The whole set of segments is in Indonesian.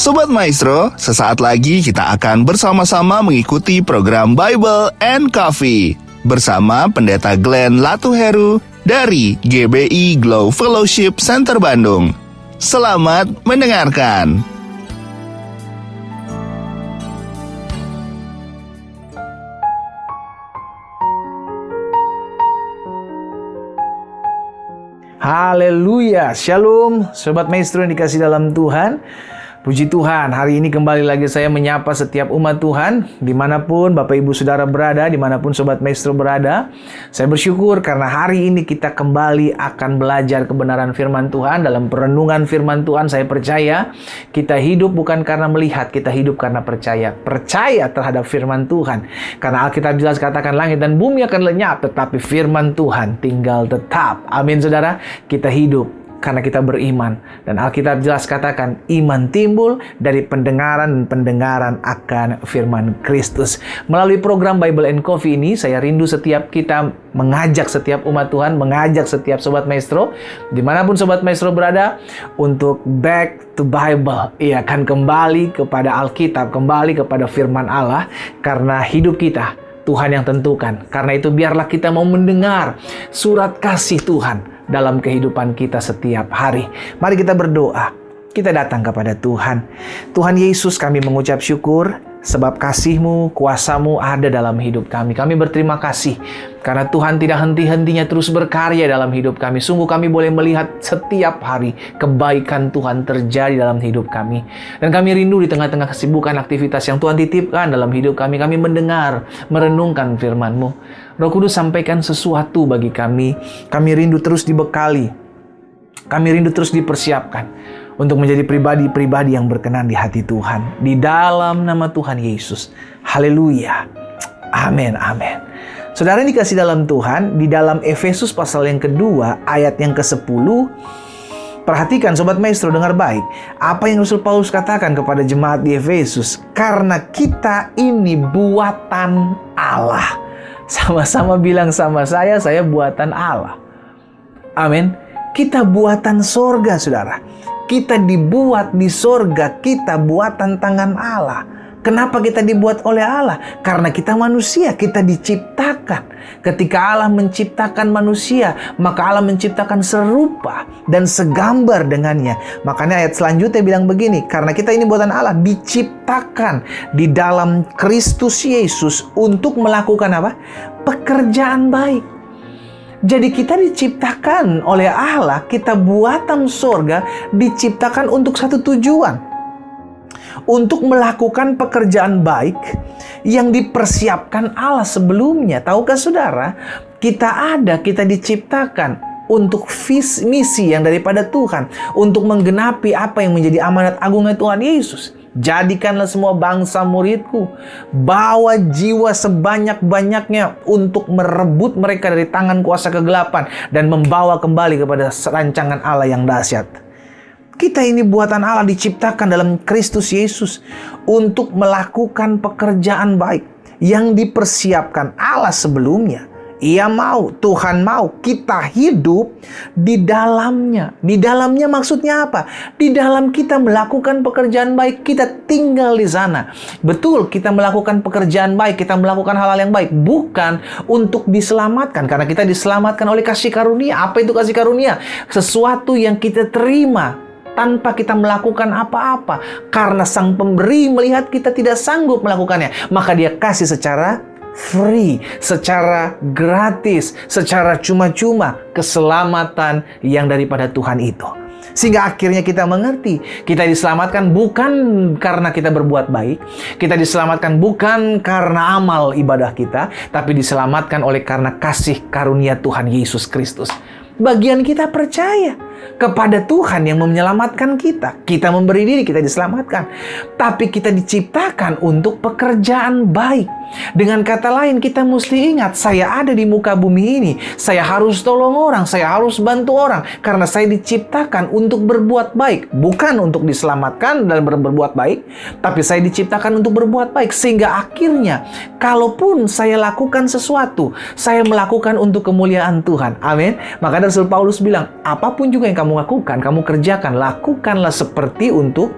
Sobat Maestro, sesaat lagi kita akan bersama-sama mengikuti program Bible and Coffee bersama Pendeta Glenn Latuheru dari GBI Glow Fellowship Center Bandung. Selamat mendengarkan. Haleluya, Shalom, Sobat Maestro yang dikasih dalam Tuhan. Puji Tuhan, hari ini kembali lagi saya menyapa setiap umat Tuhan, dimanapun Bapak Ibu Saudara berada, dimanapun Sobat Maestro berada. Saya bersyukur karena hari ini kita kembali akan belajar kebenaran firman Tuhan. Dalam perenungan firman Tuhan, saya percaya kita hidup bukan karena melihat, kita hidup karena percaya. Percaya terhadap firman Tuhan. Karena Alkitab jelas katakan langit dan bumi akan lenyap, tetapi firman Tuhan tinggal tetap. Amin saudara, kita hidup karena kita beriman. Dan Alkitab jelas katakan iman timbul dari pendengaran dan pendengaran akan firman Kristus. Melalui program Bible and Coffee ini, saya rindu setiap kita mengajak setiap umat Tuhan, mengajak setiap Sobat Maestro, dimanapun Sobat Maestro berada, untuk back to Bible. Ia akan kembali kepada Alkitab, kembali kepada firman Allah, karena hidup kita Tuhan yang tentukan. Karena itu biarlah kita mau mendengar surat kasih Tuhan dalam kehidupan kita setiap hari. Mari kita berdoa. Kita datang kepada Tuhan. Tuhan Yesus, kami mengucap syukur sebab kasih-Mu, kuasa-Mu ada dalam hidup kami. Kami berterima kasih karena Tuhan tidak henti-hentinya terus berkarya dalam hidup kami. Sungguh kami boleh melihat setiap hari kebaikan Tuhan terjadi dalam hidup kami. Dan kami rindu di tengah-tengah kesibukan aktivitas yang Tuhan titipkan dalam hidup kami. Kami mendengar, merenungkan firman-Mu. Roh Kudus, sampaikan sesuatu bagi kami. Kami rindu terus dibekali. Kami rindu terus dipersiapkan untuk menjadi pribadi-pribadi yang berkenan di hati Tuhan. Di dalam nama Tuhan Yesus. Haleluya. Amin, amin. Saudara yang dikasih dalam Tuhan, di dalam Efesus pasal yang kedua, ayat yang ke-10, perhatikan Sobat Maestro, dengar baik. Apa yang Rasul Paulus katakan kepada jemaat di Efesus? Karena kita ini buatan Allah. Sama-sama bilang sama saya buatan Allah. Amin. Kita buatan sorga, saudara. Kita dibuat di sorga, kita buatan tangan Allah. Kenapa kita dibuat oleh Allah? Karena kita manusia, kita diciptakan. Ketika Allah menciptakan manusia, maka Allah menciptakan serupa dan segambar dengannya. Makanya ayat selanjutnya bilang begini, karena kita ini buatan Allah, diciptakan di dalam Kristus Yesus untuk melakukan apa? Pekerjaan baik. Jadi kita diciptakan oleh Allah, kita buatan sorga, diciptakan untuk satu tujuan. Untuk melakukan pekerjaan baik yang dipersiapkan Allah sebelumnya. Tahukah saudara, kita diciptakan untuk misi yang daripada Tuhan. Untuk menggenapi apa yang menjadi amanat agungnya Tuhan Yesus. Jadikanlah semua bangsa muridku. Bawa jiwa sebanyak-banyaknya untuk merebut mereka dari tangan kuasa kegelapan dan membawa kembali kepada rancangan Allah yang dahsyat. Kita ini buatan Allah, diciptakan dalam Kristus Yesus untuk melakukan pekerjaan baik yang dipersiapkan Allah sebelumnya. Ia mau, Tuhan mau kita hidup di dalamnya. Di dalamnya maksudnya apa? Di dalam kita melakukan pekerjaan baik, kita tinggal di sana. Betul, kita melakukan pekerjaan baik, kita melakukan hal-hal yang baik. Bukan untuk diselamatkan, karena kita diselamatkan oleh kasih karunia. Apa itu kasih karunia? Sesuatu yang kita terima tanpa kita melakukan apa-apa. Karena Sang Pemberi melihat kita tidak sanggup melakukannya, maka Dia kasih secara free, secara gratis, secara cuma-cuma keselamatan yang daripada Tuhan itu. Sehingga akhirnya kita mengerti, kita diselamatkan bukan karena kita berbuat baik, kita diselamatkan bukan karena amal ibadah kita, tapi diselamatkan oleh karena kasih karunia Tuhan Yesus Kristus. Bagian kita percaya kepada Tuhan yang menyelamatkan kita. Kita memberi diri, kita diselamatkan. Tapi kita diciptakan untuk pekerjaan baik. Dengan kata lain, kita mesti ingat, saya ada di muka bumi ini. Saya harus tolong orang, saya harus bantu orang. Karena saya diciptakan untuk berbuat baik. Bukan untuk diselamatkan dan berbuat baik, tapi saya diciptakan untuk berbuat baik. Sehingga akhirnya, kalaupun saya lakukan sesuatu, saya melakukan untuk kemuliaan Tuhan. Amin. Maka Rasul Paulus bilang, apapun juga yang kamu lakukan, kamu kerjakan, lakukanlah seperti untuk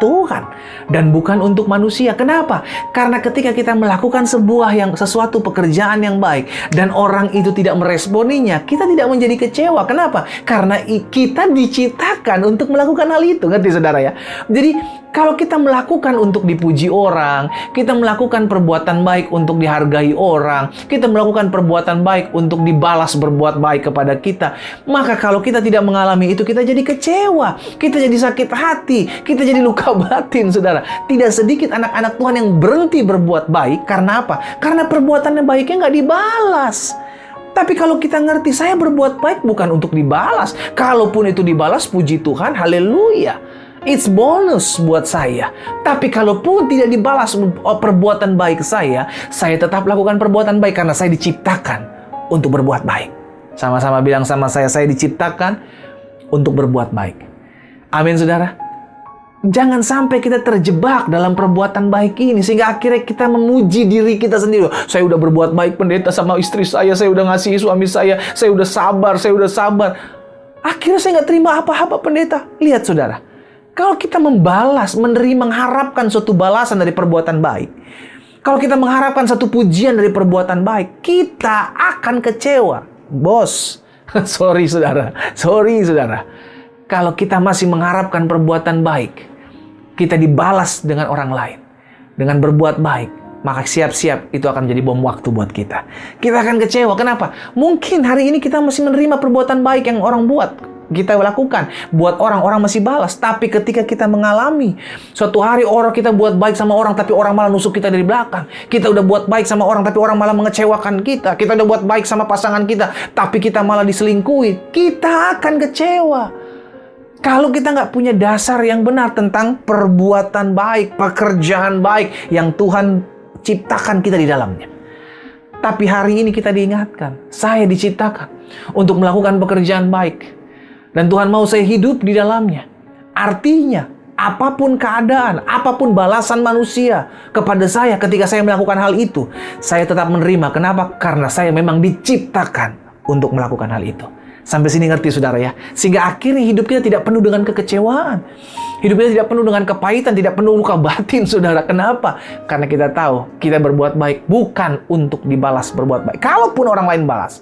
Tuhan dan bukan untuk manusia. Kenapa? Karena ketika kita melakukan sesuatu pekerjaan yang baik dan orang itu tidak meresponinya, kita tidak menjadi kecewa. Kenapa? Karena kita diciptakan untuk melakukan hal itu. Ngerti saudara ya? Jadi kalau kita melakukan untuk dipuji orang, kita melakukan perbuatan baik untuk dihargai orang, kita melakukan perbuatan baik untuk dibalas berbuat baik kepada kita, maka kalau kita tidak mengalami itu, kita jadi kecewa, kita jadi sakit hati, kita jadi luka batin, saudara. Tidak sedikit anak-anak Tuhan yang berhenti berbuat baik. Karena apa? Karena perbuatannya baiknya nggak dibalas. Tapi kalau kita ngerti, saya berbuat baik bukan untuk dibalas. Kalaupun itu dibalas, puji Tuhan, haleluya. It's bonus buat saya. Tapi kalaupun tidak dibalas perbuatan baik saya tetap lakukan perbuatan baik karena saya diciptakan untuk berbuat baik. Sama-sama bilang sama saya diciptakan untuk berbuat baik. Amin, saudara. Jangan sampai kita terjebak dalam perbuatan baik ini sehingga akhirnya kita memuji diri kita sendiri. Saya udah berbuat baik pendeta sama istri saya udah ngasihi suami saya udah sabar. Akhirnya saya nggak terima apa-apa pendeta. Lihat saudara, kalau kita mengharapkan suatu balasan dari perbuatan baik, kalau kita mengharapkan satu pujian dari perbuatan baik, kita akan kecewa. Bos, sorry saudara. Kalau kita masih mengharapkan perbuatan baik, kita dibalas dengan orang lain, dengan berbuat baik, maka siap-siap itu akan menjadi bom waktu buat kita. Kita akan kecewa. Kenapa? Mungkin hari ini kita masih menerima perbuatan baik yang orang buat, kita lakukan buat orang masih balas. Tapi ketika kita mengalami suatu hari orang kita buat baik sama orang tapi orang malah nusuk kita dari belakang, kita udah buat baik sama orang tapi orang malah mengecewakan kita udah buat baik sama pasangan kita tapi kita malah diselingkuhi, kita akan kecewa. Kalau kita nggak punya dasar yang benar tentang perbuatan baik, pekerjaan baik yang Tuhan ciptakan kita di dalamnya. Tapi hari ini kita diingatkan, saya diciptakan untuk melakukan pekerjaan baik. Dan Tuhan mau saya hidup di dalamnya. Artinya, apapun keadaan, apapun balasan manusia kepada saya ketika saya melakukan hal itu, saya tetap menerima. Kenapa? Karena saya memang diciptakan untuk melakukan hal itu. Sampai sini ngerti saudara ya? Sehingga akhirnya hidup kita tidak penuh dengan kekecewaan. Hidup kita tidak penuh dengan kepahitan, tidak penuh luka batin saudara. Kenapa? Karena kita tahu kita berbuat baik bukan untuk dibalas berbuat baik. Kalaupun orang lain balas,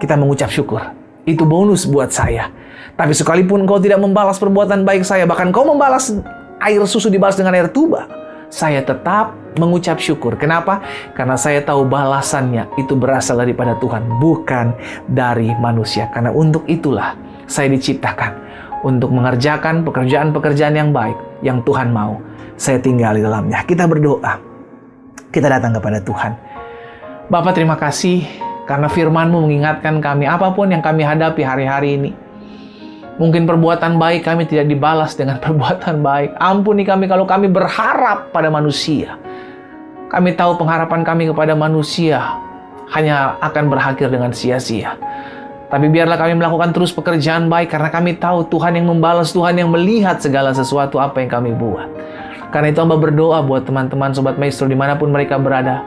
kita mengucap syukur. Itu bonus buat saya. Tapi sekalipun kau tidak membalas perbuatan baik saya, bahkan kau membalas air susu dibalas dengan air tuba, saya tetap mengucap syukur. Kenapa? Karena saya tahu balasannya itu berasal daripada Tuhan, bukan dari manusia. Karena untuk itulah saya diciptakan, untuk mengerjakan pekerjaan-pekerjaan yang baik, yang Tuhan mau saya tinggal di dalamnya. Kita berdoa, kita datang kepada Tuhan. Bapa, terima kasih karena firman-Mu mengingatkan kami apapun yang kami hadapi hari-hari ini. Mungkin perbuatan baik kami tidak dibalas dengan perbuatan baik. Ampuni kami kalau kami berharap pada manusia. Kami tahu pengharapan kami kepada manusia hanya akan berakhir dengan sia-sia. Tapi biarlah kami melakukan terus pekerjaan baik karena kami tahu Tuhan yang membalas, Tuhan yang melihat segala sesuatu apa yang kami buat. Karena itu hamba berdoa buat teman-teman Sobat Maestro dimanapun mereka berada.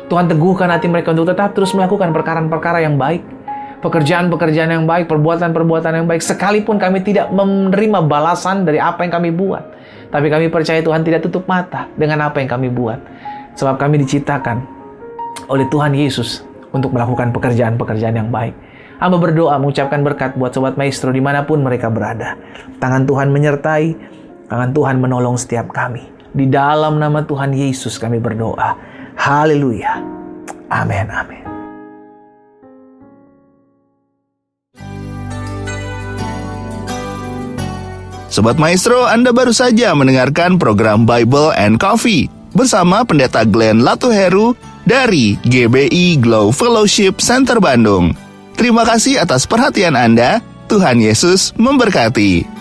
Tuhan teguhkan hati mereka untuk tetap terus melakukan perkara-perkara yang baik. Pekerjaan-pekerjaan yang baik, perbuatan-perbuatan yang baik, sekalipun kami tidak menerima balasan dari apa yang kami buat. Tapi kami percaya Tuhan tidak tutup mata dengan apa yang kami buat. Sebab kami diciptakan oleh Tuhan Yesus untuk melakukan pekerjaan-pekerjaan yang baik. Hamba berdoa mengucapkan berkat buat Sobat Maestro dimanapun mereka berada. Tangan Tuhan menyertai, tangan Tuhan menolong setiap kami. Di dalam nama Tuhan Yesus kami berdoa. Haleluya. Amin, amin. Sobat Maestro, Anda baru saja mendengarkan program Bible and Coffee bersama Pendeta Glenn Latuheru dari GBI Glow Fellowship Center Bandung. Terima kasih atas perhatian Anda. Tuhan Yesus memberkati.